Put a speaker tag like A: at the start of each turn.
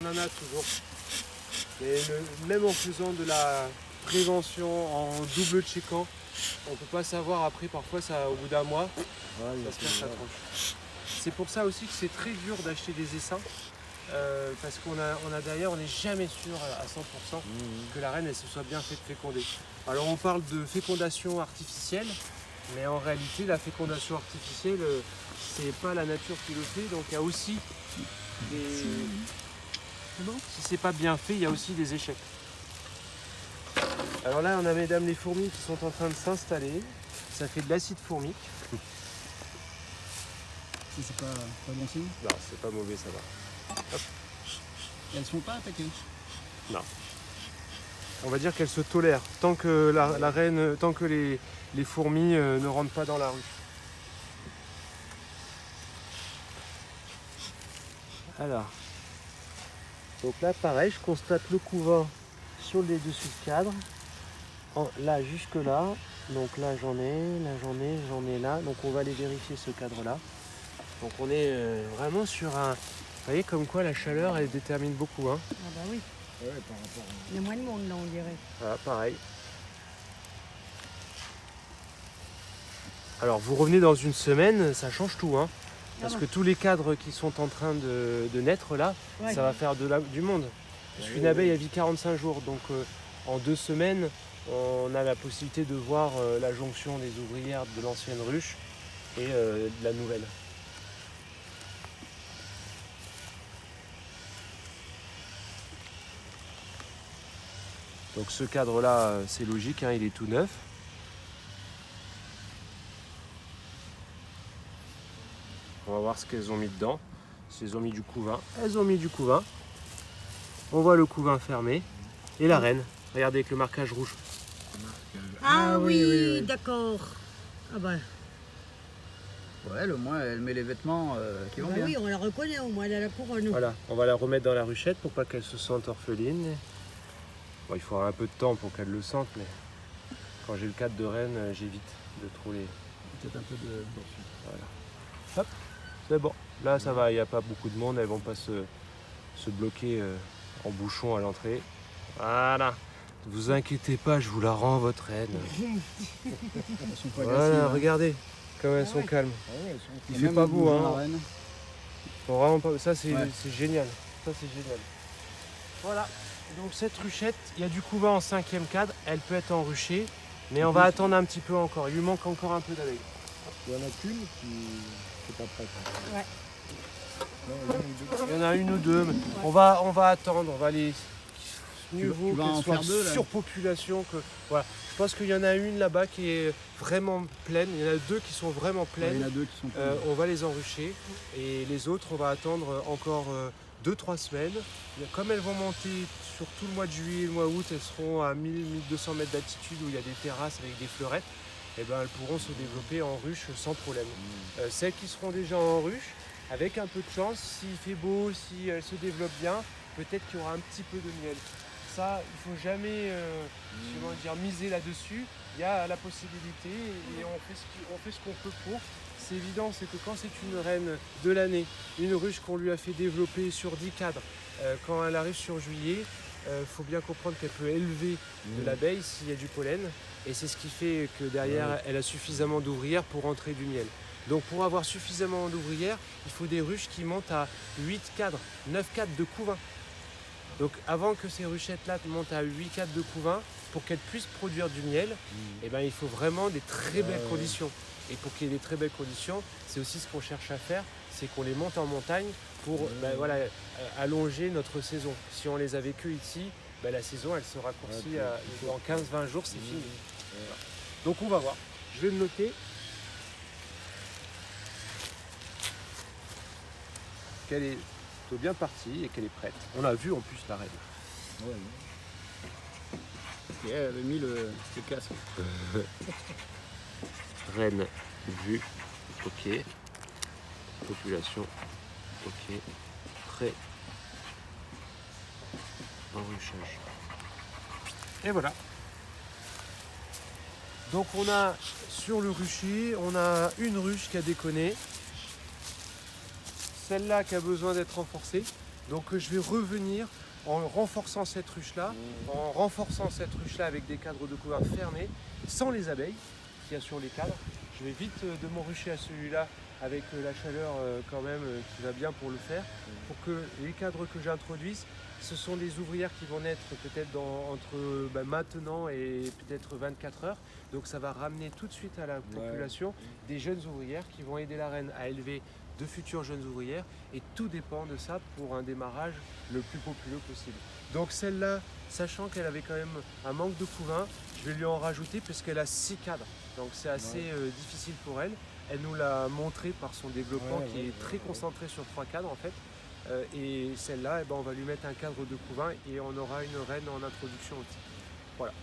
A: en a toujours. Mais même en faisant de la prévention, en double checkant, on ne peut pas savoir après, parfois ça, au bout d'un mois, ça se casse la tronche. C'est pour ça aussi que c'est très dur d'acheter des essaims. Parce qu'on a derrière, on n'est jamais sûr à 100% que la reine elle se soit bien fait féconder. Alors on parle de fécondation artificielle, mais en réalité la fécondation artificielle, c'est pas la nature qui le fait, donc il y a aussi des... Si c'est pas bien fait, il y a aussi des échecs. Alors là on a mesdames les fourmis qui sont en train de s'installer, ça fait de l'acide fourmique.
B: C'est pas bon signe?
A: Non, c'est pas mauvais, ça va. Hop.
B: Elles sont pas attaquées?
A: Non. On va dire qu'elles se tolèrent tant que la reine, tant que les fourmis ne rentrent pas dans la rue. Alors, donc là pareil, je constate le couvain sur les dessus de cadre. Là jusque là, donc là j'en ai là. Donc on va aller vérifier ce cadre là. Donc on est vraiment sur un... Vous voyez comme quoi la chaleur elle détermine beaucoup. Hein.
C: Ah bah oui.
B: Ouais, par rapport à...
C: Il y a moins de monde là, on dirait.
A: Voilà, pareil. Alors vous revenez dans une semaine, ça change tout. Hein, parce que tous les cadres qui sont en train de naître là,
C: Ouais.
A: ça va faire du monde. Parce qu'une abeille elle vit 45 jours. Donc en 2 semaines, on a la possibilité de voir la jonction des ouvrières de l'ancienne ruche et de la nouvelle. Donc ce cadre-là, c'est logique, hein, il est tout neuf. On va voir ce qu'elles ont mis dedans. Si elles ont mis du couvain. Elles ont mis du couvain. On voit le couvain fermé. Et la reine. Regardez avec le marquage rouge.
C: Ah, oui,
B: oui.
C: d'accord. Ah bah,
B: Ouais, au moins elle met les vêtements qui vont
C: bah
B: bien.
C: oui, on la reconnaît au moins, elle a la couronne.
A: Voilà, on va la remettre dans la ruchette pour pas qu'elle se sente orpheline. Bon, il faudra un peu de temps pour qu'elle le sente, mais quand j'ai le cadre de reine, j'évite de trop les...
B: Peut-être un peu de...
A: Voilà. Hop, c'est bon. Là, ça va, il n'y a pas beaucoup de monde, elles vont pas se bloquer en bouchon à l'entrée. Voilà. Ne vous inquiétez pas, je vous la rends, votre reine.
B: Elles sont pas
A: Voilà,
B: agressives, hein.
A: regardez comme elles
C: Ah
A: sont
C: ouais.
A: calmes.
B: Ah ouais, elles sont-
A: Il
B: Et
A: fait
B: même
A: pas beau,
B: devant
A: hein.
B: la reine.
A: Bon, vraiment pas... Ça, c'est
B: Ouais.
A: c'est génial. Ça, c'est génial. Voilà. Donc cette ruchette, il y a du couvain en 5e cadre. Elle peut être en rucher, mais on va attendre un petit peu encore. Il lui manque encore un peu d'abeilles.
D: Il y en a qu'une qui n'est pas prête.
C: Ouais.
A: Il y en a une ou deux, mais on va attendre, on va les... Mieux
B: Tu
A: vaut
B: vas en
A: qu'elle soit
B: faire deux, là.
A: surpopulation que... Voilà. Je pense qu'il y en a une là-bas qui est vraiment pleine, il y en a 2 qui sont vraiment
B: Il y en
A: pleines.
B: a deux qui sont...
A: On va les enrucher et les autres, on va attendre encore 2-3 semaines. Comme elles vont monter sur tout le mois de juillet et le mois août, elles seront à 1000-1200 mètres d'altitude où il y a des terrasses avec des fleurettes, et ben elles pourront se développer en ruche sans problème. Celles qui seront déjà en ruche, avec un peu de chance, s'il fait beau, si elles se développent bien, peut-être qu'il y aura un petit peu de miel. Ça, il ne faut jamais comment dire, miser là-dessus. Il y a la possibilité et on fait ce qu'on peut pour. C'est évident, c'est que quand c'est une reine de l'année, une ruche qu'on lui a fait développer sur 10 cadres, quand elle arrive sur juillet, il faut bien comprendre qu'elle peut élever de l'abeille s'il y a du pollen. Et c'est ce qui fait que derrière, elle a suffisamment d'ouvrières pour entrer du miel. Donc pour avoir suffisamment d'ouvrières, il faut des ruches qui montent à 8 cadres, 9 cadres de couvain. Donc avant que ces ruchettes-là montent à 8 cadres de couvain, pour qu'elles puissent produire du miel, eh ben, il faut vraiment des très belles conditions. Et pour qu'il y ait des très belles conditions, c'est aussi ce qu'on cherche à faire, c'est qu'on les monte en montagne pour voilà, allonger notre saison. Si on les avait que ici, la saison elle se raccourcit en 15-20 jours, c'est fini. Voilà. Donc on va voir. Je vais le noter. Qu'elle est plutôt bien partie et qu'elle est prête. On a vu en plus la reine.
B: Ouais. Et elle avait mis le casque.
A: Reine vue, ok. Population, ok. Prêt. Enruchage. Et voilà. Donc on a sur le rucher, on a une ruche qui a déconné. Celle-là qui a besoin d'être renforcée. Donc je vais revenir en renforçant cette ruche-là, avec des cadres de couvain fermés, sans les abeilles qu'il y a sur les cadres. Je vais vite de mon rucher à celui-là avec la chaleur quand même qui va bien pour le faire, pour que les cadres que j'introduise, ce sont des ouvrières qui vont naître peut-être entre maintenant et peut-être 24 heures. Donc ça va ramener tout de suite à la population des jeunes ouvrières qui vont aider la reine à élever de futures jeunes ouvrières, et tout dépend de ça pour un démarrage le plus populeux possible. Donc celle-là, sachant qu'elle avait quand même un manque de couvain, je vais lui en rajouter puisqu'elle a 6 cadres. Donc c'est assez difficile pour elle. Elle nous l'a montré par son développement qui est très concentré sur 3 cadres en fait. Et celle-là, on va lui mettre un cadre de couvain et on aura une reine en introduction aussi. Voilà.